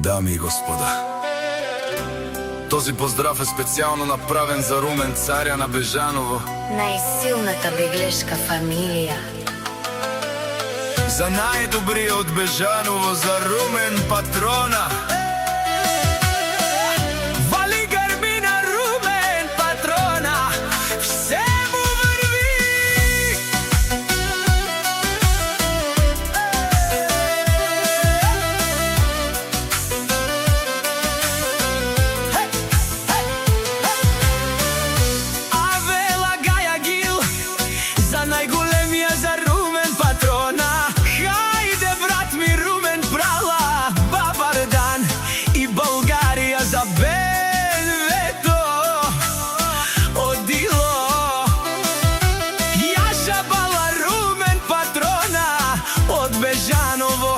Дами и господа, този поздрав е специално направен за Румен, царя на Бежаново. Најсилната беглешка фамилија. За најдобрија од Бежаново, за Румен патрона. Вали грбина Румен патрона, все му върви. Авела Гаја Гил, за најголемија, за Румен патрона. Хајде брат ми Румен прала, Бабардан и Българија за Бенвето одило. Јаша бала Румен патрона од Бежаново.